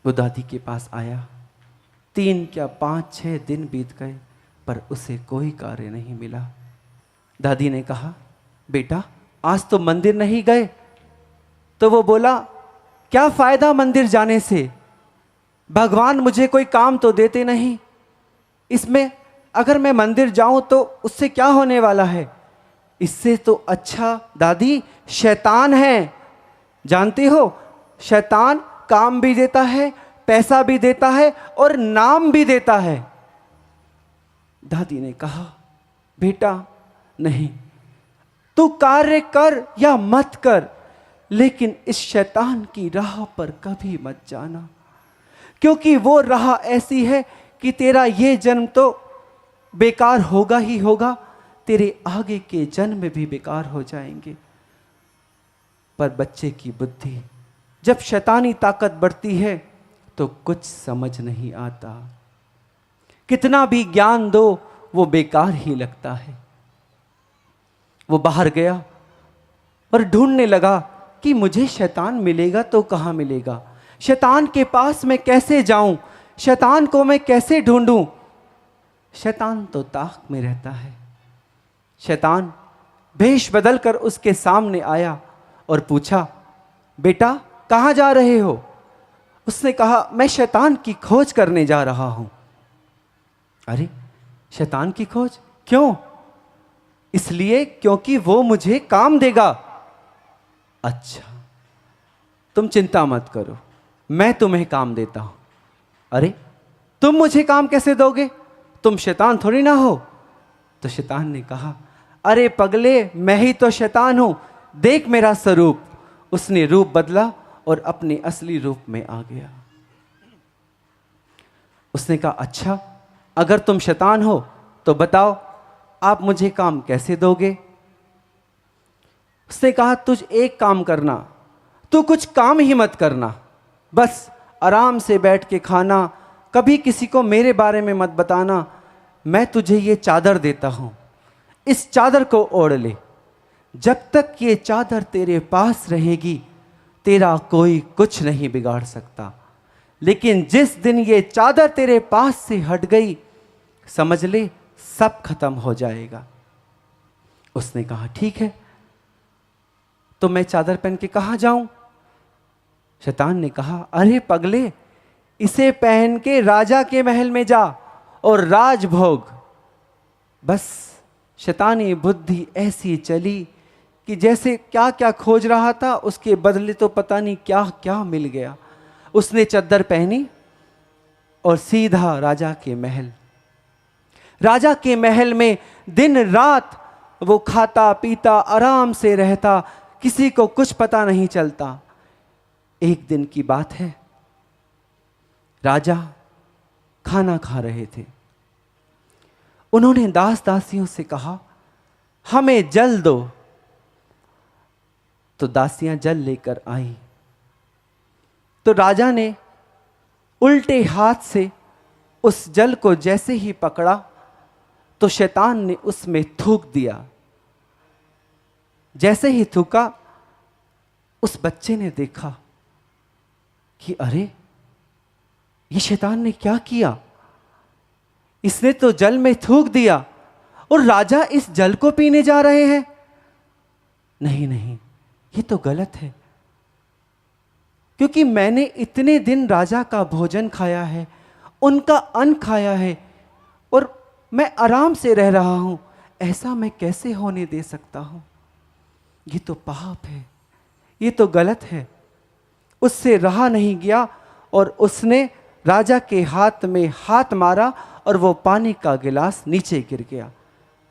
वो दादी के पास आया। 3 क्या 5-6 दिन बीत गए पर उसे कोई कार्य नहीं मिला। दादी ने कहा, बेटा आज तो मंदिर नहीं गए? तो वो बोला, क्या फायदा मंदिर जाने से, भगवान मुझे कोई काम तो देते नहीं। इसमें अगर मैं मंदिर जाऊं तो उससे क्या होने वाला है? इससे तो अच्छा दादी शैतान है। जानती हो, शैतान काम भी देता है, पैसा भी देता है और नाम भी देता है। दादी ने कहा, बेटा नहीं, तू कार्य कर या मत कर, लेकिन इस शैतान की राह पर कभी मत जाना, क्योंकि वो राह ऐसी है कि तेरा ये जन्म तो बेकार होगा ही होगा, तेरे आगे के जन्म भी बेकार हो जाएंगे। पर बच्चे की बुद्धि जब शैतानी ताकत बढ़ती है तो कुछ समझ नहीं आता। कितना भी ज्ञान दो वो बेकार ही लगता है। वो बाहर गया और ढूंढने लगा कि मुझे शैतान मिलेगा तो कहाँ मिलेगा, शैतान के पास मैं कैसे जाऊं, शैतान को मैं कैसे ढूंढूं। शैतान तो ताक में रहता है। शैतान भेष बदलकर उसके सामने आया और पूछा, बेटा कहाँ जा रहे हो? उसने कहा, मैं शैतान की खोज करने जा रहा हूं। अरे शैतान की खोज क्यों? इसलिए क्योंकि वो मुझे काम देगा। अच्छा तुम चिंता मत करो, मैं तुम्हें काम देता हूं। अरे तुम मुझे काम कैसे दोगे, तुम शैतान थोड़ी ना हो। तो शैतान ने कहा, अरे पगले मैं ही तो शैतान हूं, देख मेरा स्वरूप। उसने रूप बदला और अपने असली रूप में आ गया। उसने कहा, अच्छा अगर तुम शैतान हो तो बताओ आप मुझे काम कैसे दोगे? उसने कहा, तुझ एक काम करना, तू कुछ काम ही मत करना, बस आराम से बैठ के खाना, कभी किसी को मेरे बारे में मत बताना। मैं तुझे ये चादर देता हूं, इस चादर को ओढ़ ले। जब तक ये चादर तेरे पास रहेगी तेरा कोई कुछ नहीं बिगाड़ सकता, लेकिन जिस दिन ये चादर तेरे पास से हट गई समझ ले सब खत्म हो जाएगा। उसने कहा, ठीक है, तो मैं चादर पहन के कहां जाऊं? शैतान ने कहा, अरे पगले इसे पहन के राजा के महल में जा और राजभोग। बस शैतानी बुद्धि ऐसी चली कि जैसे क्या क्या खोज रहा था उसके बदले तो पता नहीं क्या क्या मिल गया। उसने चद्दर पहनी और सीधा राजा के महल। राजा के महल में दिन रात वो खाता पीता आराम से रहता, किसी को कुछ पता नहीं चलता। एक दिन की बात है, राजा खाना खा रहे थे। उन्होंने दास दासियों से कहा, हमें जल दो। तो दासियां जल लेकर आई। तो राजा ने उल्टे हाथ से उस जल को जैसे ही पकड़ा तो शैतान ने उसमें थूक दिया। जैसे ही थूका उस बच्चे ने देखा कि अरे ये शैतान ने क्या किया, इसने तो जल में थूक दिया और राजा इस जल को पीने जा रहे हैं। नहीं नहीं, ये तो गलत है, क्योंकि मैंने इतने दिन राजा का भोजन खाया है, उनका अन्न खाया है और मैं आराम से रह रहा हूं, ऐसा मैं कैसे होने दे सकता हूं? ये तो पाप है, ये तो गलत है। उससे रहा नहीं गया और उसने राजा के हाथ में हाथ मारा और वो पानी का गिलास नीचे गिर गया।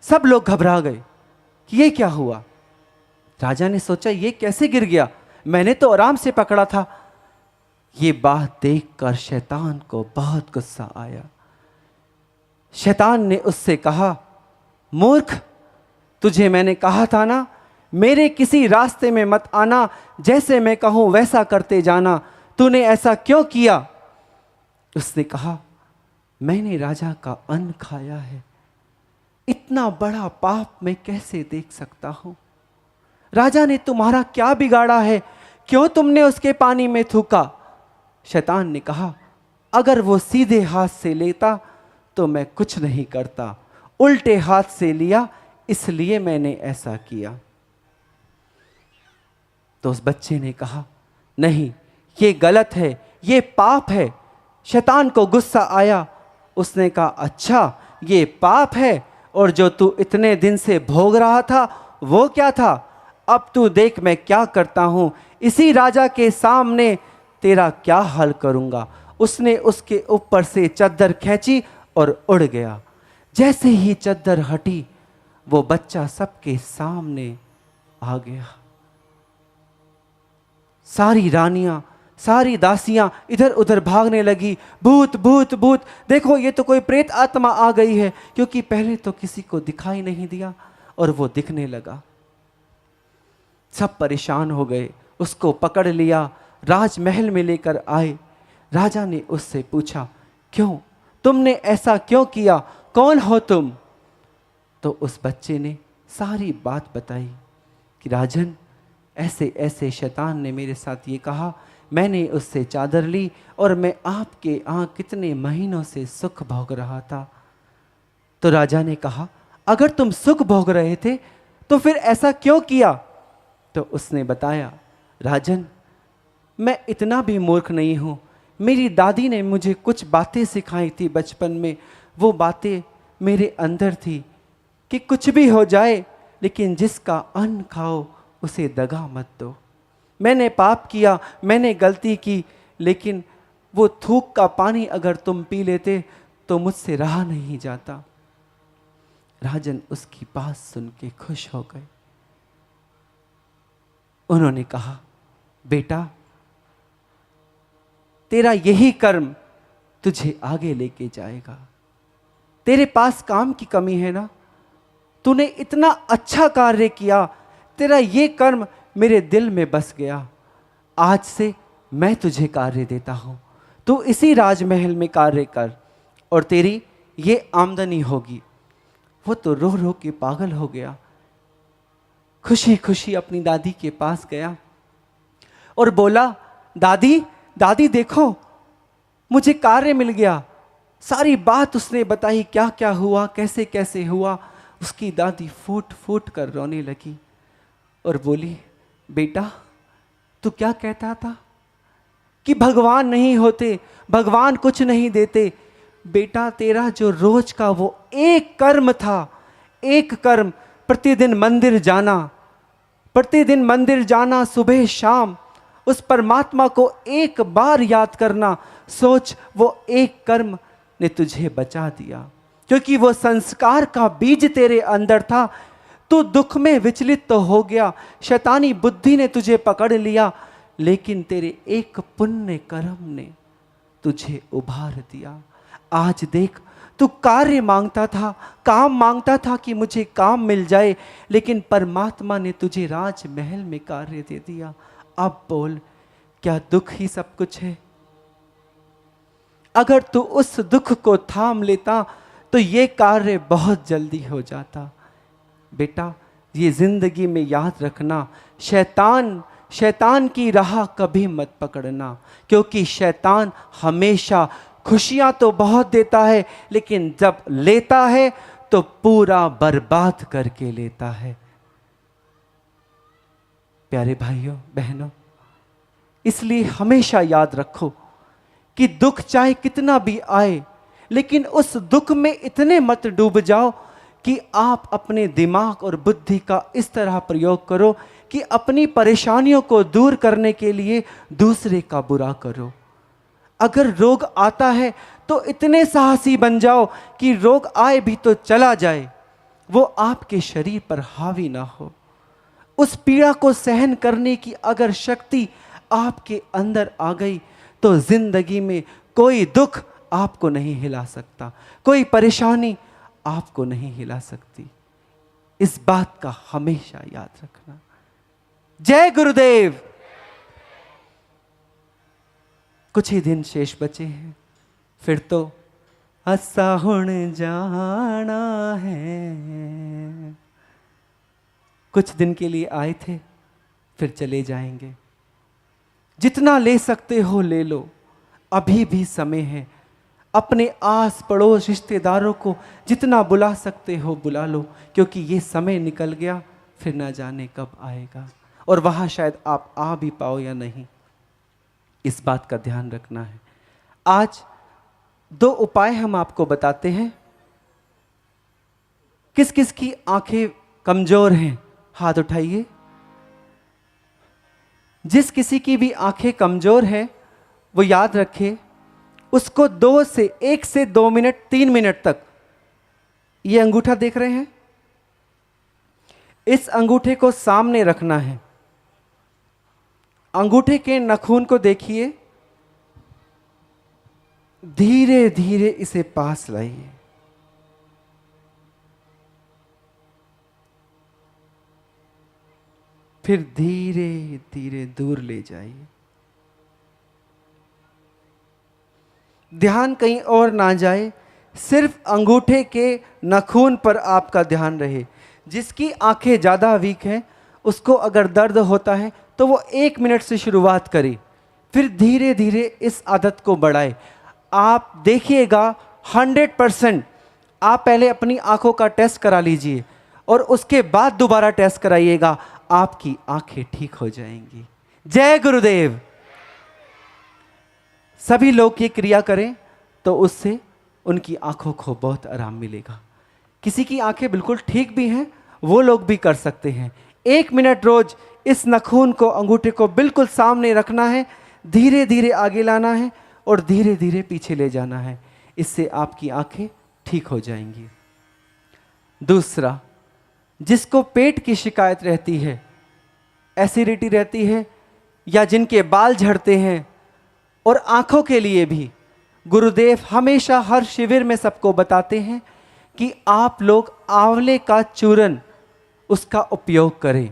सब लोग घबरा गए कि ये क्या हुआ। राजा ने सोचा, ये कैसे गिर गया, मैंने तो आराम से पकड़ा था। ये बात देखकर शैतान को बहुत गुस्सा आया। शैतान ने उससे कहा, मूर्ख, तुझे मैंने कहा था ना, मेरे किसी रास्ते में मत आना, जैसे मैं कहूं वैसा करते जाना, तूने ऐसा क्यों किया? उसने कहा, मैंने राजा का अन्न खाया है, इतना बड़ा पाप मैं कैसे देख सकता हूं? राजा ने तुम्हारा क्या बिगाड़ा है, क्यों तुमने उसके पानी में थूका? शैतान ने कहा, अगर वो सीधे हाथ से लेता तो मैं कुछ नहीं करता, उल्टे हाथ से लिया इसलिए मैंने ऐसा किया। तो उस बच्चे ने कहा, नहीं, ये गलत है, ये पाप है। शैतान को गुस्सा आया, उसने कहा, अच्छा ये पाप है, और जो तू इतने दिन से भोग रहा था वो क्या था? अब तू देख मैं क्या करता हूं, इसी राजा के सामने तेरा क्या हाल करूंगा। उसने उसके ऊपर से चद्दर खींची और उड़ गया। जैसे ही चद्दर हटी, वो बच्चा सबके सामने आ गया। सारी रानियां, सारी दासियां इधर उधर भागने लगी, भूत भूत भूत, देखो ये तो कोई प्रेत आत्मा आ गई है, क्योंकि पहले तो किसी को दिखाई नहीं दिया और वो दिखने लगा। सब परेशान हो गए, उसको पकड़ लिया, राजमहल में लेकर आए। राजा ने उससे पूछा, क्यों, तुमने ऐसा क्यों किया, कौन हो तुम? तो उस बच्चे ने सारी बात बताई कि राजन, ऐसे ऐसे शैतान ने मेरे साथ ये कहा, मैंने उससे चादर ली और मैं आपके यहाँ कितने महीनों से सुख भोग रहा था। तो राजा ने कहा, अगर तुम सुख भोग रहे थे तो फिर ऐसा क्यों किया? तो उसने बताया, राजन, मैं इतना भी मूर्ख नहीं हूँ। मेरी दादी ने मुझे कुछ बातें सिखाई थी बचपन में। वो बातें मेरे अंदर थी कि कुछ भी हो जाए, लेकिन जिसका अन्न खाओ उसे दगा मत दो। मैंने पाप किया, मैंने गलती की, लेकिन वो थूक का पानी अगर तुम पी लेते तो मुझसे रहा नहीं जाता। राजन उसकी बात सुन के खुश हो गए। उन्होंने कहा, बेटा, तेरा यही कर्म तुझे आगे लेके जाएगा। तेरे पास काम की कमी है ना, तूने इतना अच्छा कार्य किया, तेरा ये कर्म मेरे दिल में बस गया। आज से मैं तुझे कार्य देता हूं, तू इसी राजमहल में कार्य कर और तेरी ये आमदनी होगी। वो तो रो रो के पागल हो गया। खुशी खुशी अपनी दादी के पास गया और बोला, दादी दादी देखो, मुझे कार्य मिल गया। सारी बात उसने बताई, क्या क्या हुआ, कैसे कैसे हुआ। उसकी दादी फूट फूट कर रोने लगी और बोली, बेटा तू क्या कहता था कि भगवान नहीं होते, भगवान कुछ नहीं देते। बेटा, तेरा जो रोज का वो एक कर्म था, एक कर्म, प्रतिदिन मंदिर जाना, प्रतिदिन मंदिर जाना, सुबह शाम उस परमात्मा को एक बार याद करना, सोच वो एक कर्म ने तुझे बचा दिया, क्योंकि वो संस्कार का बीज तेरे अंदर था। तू दुख में विचलित तो हो गया, शैतानी बुद्धि ने तुझे पकड़ लिया, लेकिन तेरे एक पुण्य कर्म ने तुझे उभार दिया। आज देख, तू कार्य मांगता था, काम मांगता था कि मुझे काम मिल जाए, लेकिन परमात्मा ने तुझे राजमहल में कार्य दे दिया। अब बोल, क्या दुख ही सब कुछ है? अगर तू उस दुख को थाम लेता तो ये कार्य बहुत जल्दी हो जाता। बेटा, ये जिंदगी में याद रखना, शैतान की राह कभी मत पकड़ना, क्योंकि शैतान हमेशा खुशियां तो बहुत देता है, लेकिन जब लेता है तो पूरा बर्बाद करके लेता है। प्यारे भाइयों बहनों, इसलिए हमेशा याद रखो कि दुख चाहे कितना भी आए, लेकिन उस दुख में इतने मत डूब जाओ कि आप अपने दिमाग और बुद्धि का इस तरह प्रयोग करो कि अपनी परेशानियों को दूर करने के लिए दूसरे का बुरा करो। अगर रोग आता है तो इतने साहसी बन जाओ कि रोग आए भी तो चला जाए, वो आपके शरीर पर हावी ना हो। उस पीड़ा को सहन करने की अगर शक्ति आपके अंदर आ गई तो जिंदगी में कोई दुख आपको नहीं हिला सकता, कोई परेशानी आपको नहीं हिला सकती। इस बात का हमेशा याद रखना। जय गुरुदेव। कुछ ही दिन शेष बचे हैं, फिर तो असा हुण जाना है। कुछ दिन के लिए आए थे, फिर चले जाएंगे। जितना ले सकते हो ले लो, अभी भी समय है। अपने आस पड़ोस रिश्तेदारों को जितना बुला सकते हो बुला लो, क्योंकि ये समय निकल गया, फिर ना जाने कब आएगा और वहाँ शायद आप आ भी पाओ या नहीं। इस बात का ध्यान रखना है। आज 2 उपाय हम आपको बताते हैं। किस किस की आंखें कमजोर हैं, हाथ उठाइए। जिस किसी की भी आंखें कमजोर हैं वो याद रखे, उसको 1 से 2 मिनट 3 मिनट तक, ये अंगूठा देख रहे हैं, इस अंगूठे को सामने रखना है। अंगूठे के नाखून को देखिए, धीरे धीरे इसे पास लाइए। फिर धीरे धीरे दूर ले जाइए। ध्यान कहीं और ना जाए, सिर्फ अंगूठे के नाखून पर आपका ध्यान रहे। जिसकी आंखें ज़्यादा वीक हैं, उसको अगर दर्द होता है तो वो 1 मिनट से शुरुआत करे, फिर धीरे धीरे इस आदत को बढ़ाए। आप देखिएगा 100%। आप पहले अपनी आंखों का टेस्ट करा लीजिए और उसके बाद दोबारा टेस्ट कराइएगा, आपकी आंखें ठीक हो जाएंगी। जय गुरुदेव। सभी लोग ये क्रिया करें तो उससे उनकी आंखों को बहुत आराम मिलेगा। किसी की आंखें बिल्कुल ठीक भी हैं, वो लोग भी कर सकते हैं। 1 मिनट रोज इस नाखून को, अंगूठे को बिल्कुल सामने रखना है, धीरे धीरे आगे लाना है और धीरे धीरे पीछे ले जाना है। इससे आपकी आंखें ठीक हो जाएंगी। दूसरा, जिसको पेट की शिकायत रहती है, एसिडिटी रहती है, या जिनके बाल झड़ते हैं, और आंखों के लिए भी गुरुदेव हमेशा हर शिविर में सबको बताते हैं कि आप लोग आंवले का चूरन, उसका उपयोग करें।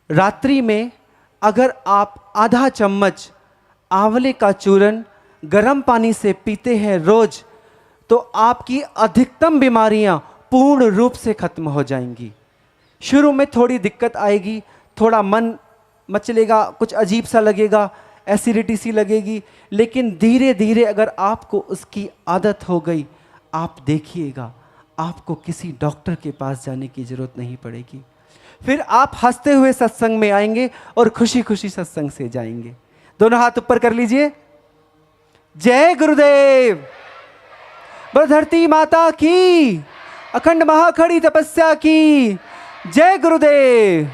रात्रि में अगर आप आधा चम्मच आंवले का चूरन गर्म पानी से पीते हैं रोज, तो आपकी अधिकतम बीमारियां पूर्ण रूप से खत्म हो जाएंगी। शुरू में थोड़ी दिक्कत आएगी, थोड़ा मन मचलेगा, कुछ अजीब सा लगेगा, एसिडिटी सी लगेगी, लेकिन धीरे धीरे अगर आपको उसकी आदत हो गई, आप देखिएगा आपको किसी डॉक्टर के पास जाने की जरूरत नहीं पड़ेगी। फिर आप हंसते हुए सत्संग में आएंगे और खुशी खुशी सत्संग से जाएंगे। दोनों हाथ ऊपर कर लीजिए। जय गुरुदेव। बोलो धरती माता की, अखंड महाखड़ी तपस्या की। जय गुरुदेव।